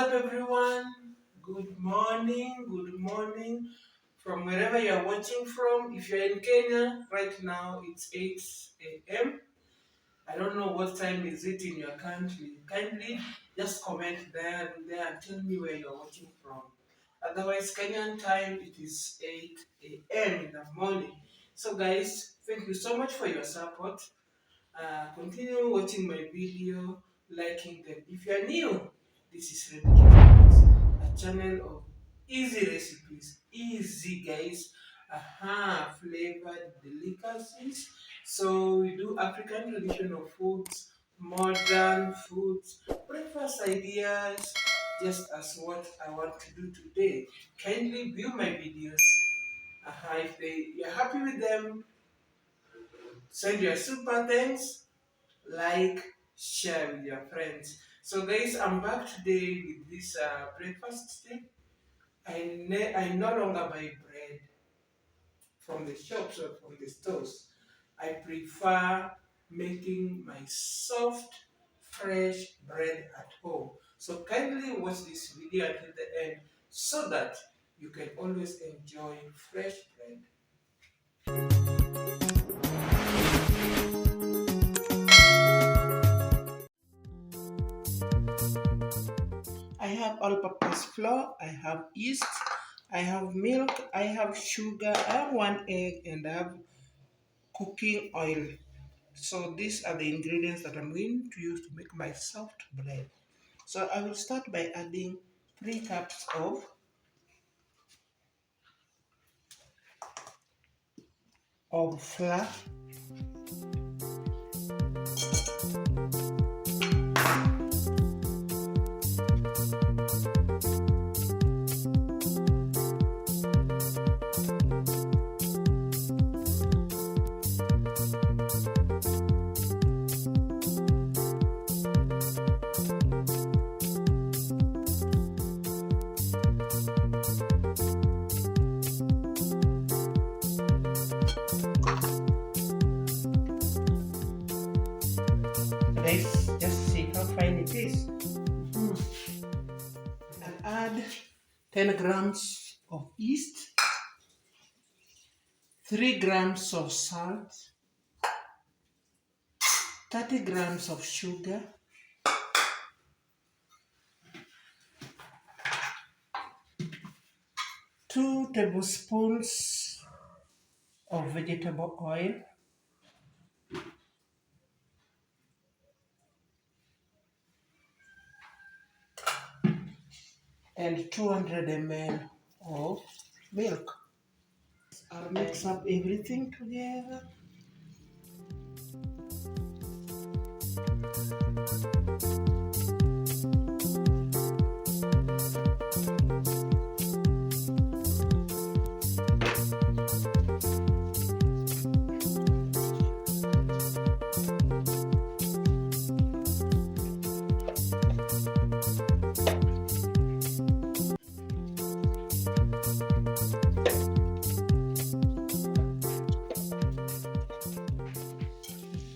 up, everyone? Good morning from wherever you are watching from. If you're in Kenya, right now it's 8 a.m. I don't know what time is it in your country. Kindly just comment there and tell me where you're watching from. Otherwise, Kenyan time it is 8 a.m. in the morning. So, guys, thank you so much for your support. Continue watching my video, liking them. If you are new, this is Remedy, a channel of easy recipes, easy guys, flavored delicacies. So we do African traditional foods, modern foods, breakfast ideas, just as what I want to do today. Kindly view my videos. If you're happy with them, send your super thanks, like, share with your friends. So guys, I'm back today with this breakfast tip. I no longer buy bread from the shops or from the stores. I prefer making my soft, fresh bread at home. So kindly watch this video until the end so that you can always enjoy fresh bread. I have all-purpose flour, I have yeast, I have milk, I have sugar, I have one egg, and I have cooking oil. So these are the ingredients that I'm going to use to make my soft bread. So I will start by adding 3 cups of flour. Let's just see how fine it is. And add 10 grams of yeast, 3 grams of salt, 30 grams of sugar, 2 tablespoons of vegetable oil, and 200 ml of milk. I'll mix up everything together.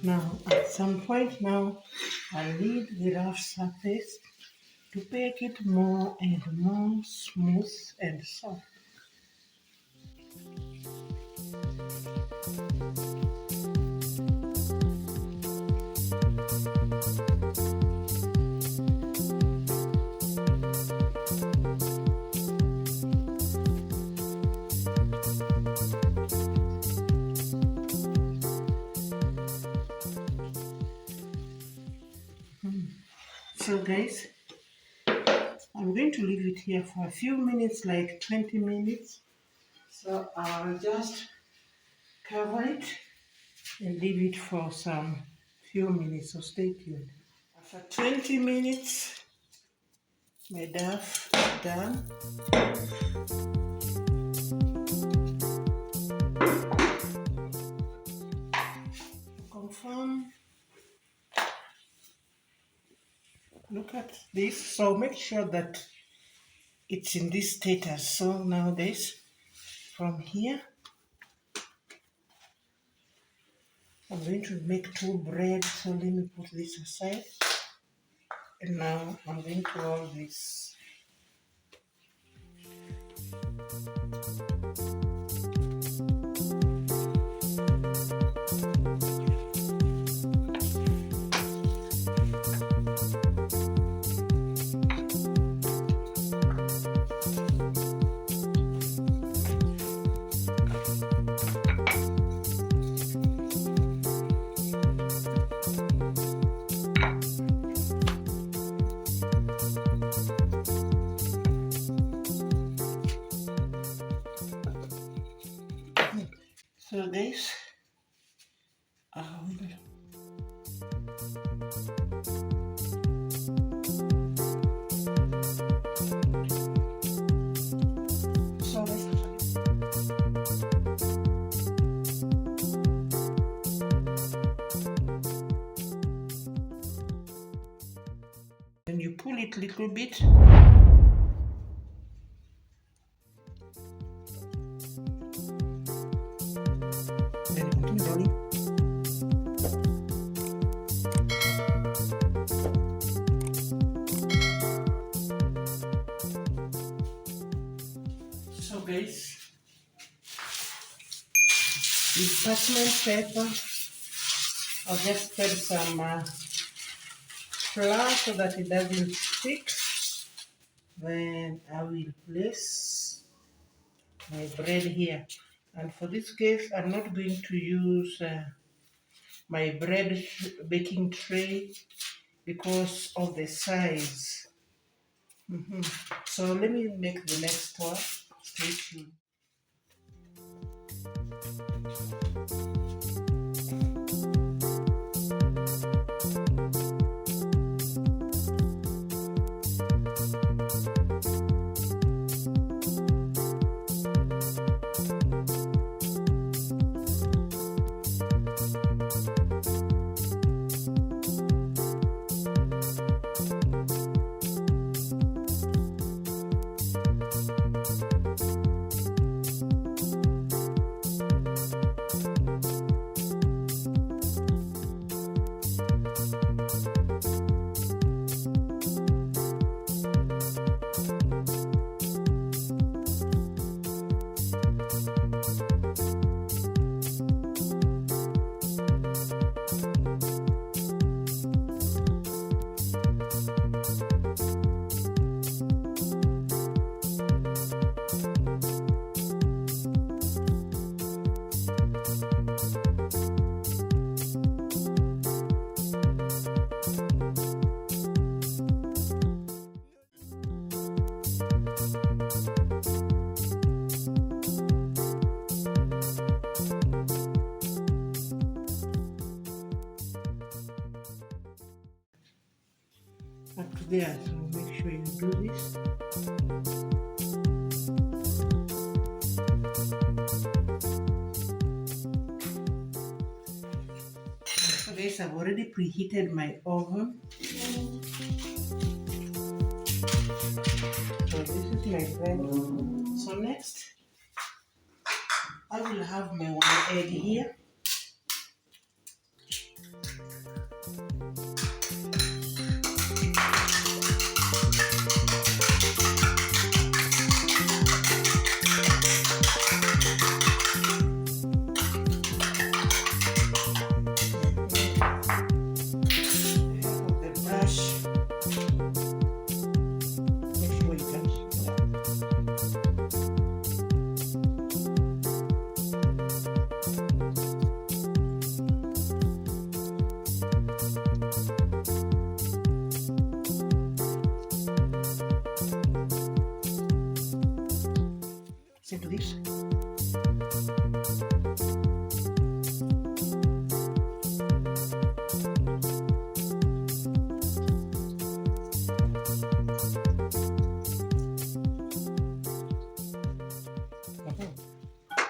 Now, at some point now, I'll need the rough surface to make it more and more smooth and soft. So guys, I'm going to leave it here for a few minutes, like 20 minutes. So I'll just cover it and leave it for some few minutes, so stay tuned. After 20 minutes, my dough is done. Confirm. Look at this. So make sure that it's in this status. So now this, from here, I'm going to make 2 bread. So let me put this aside. And now I'm going to roll this So guys, I will so then you pull it a little bit. Then you continue rolling. So guys, with parchment paper, I'll just spread some flour so that it doesn't stick. Then I will place my bread here. And for this case, I'm not going to use my bread baking tray because of the size. So let me make the next one. Stay tuned. Up to there, so make sure you do this. So guys, I've already preheated my oven. So this is my bread. So next, I will have my one egg here. Into this.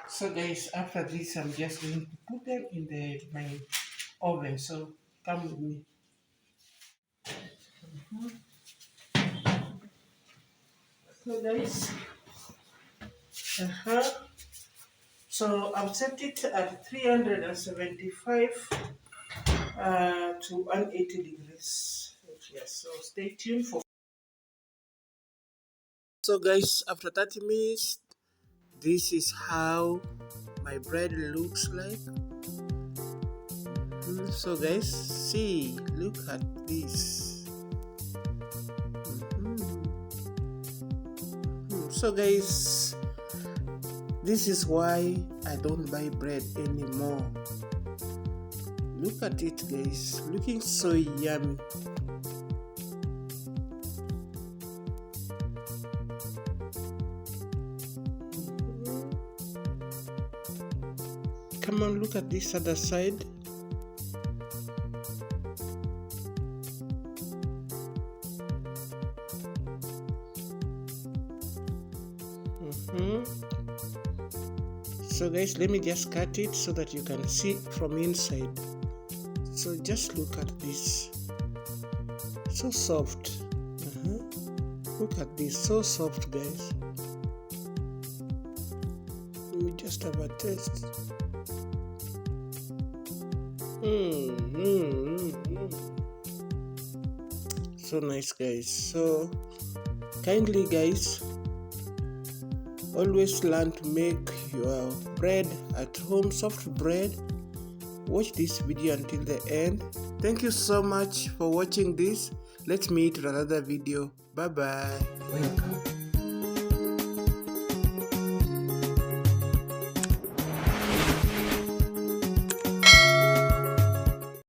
So guys, after this, I'm just going to put them in my oven. So come with me. So guys, so I've set it at 375 to 180 degrees. Yes, so stay tuned for. So guys, after 30 minutes, this is how my bread looks like. So guys, see, look at this. So guys, this is why I don't buy bread anymore. Look at it guys, looking so yummy. come on, look at this other side. So guys, let me just cut it so that you can see from inside. So just look at this, so soft. Look at this, so soft, guys. Let me just have a taste. So nice, guys. So kindly, guys, always learn to make your bread at home, soft bread. Watch this video until the end. Thank you so much for watching this. Let's meet in another video. Bye bye. Welcome.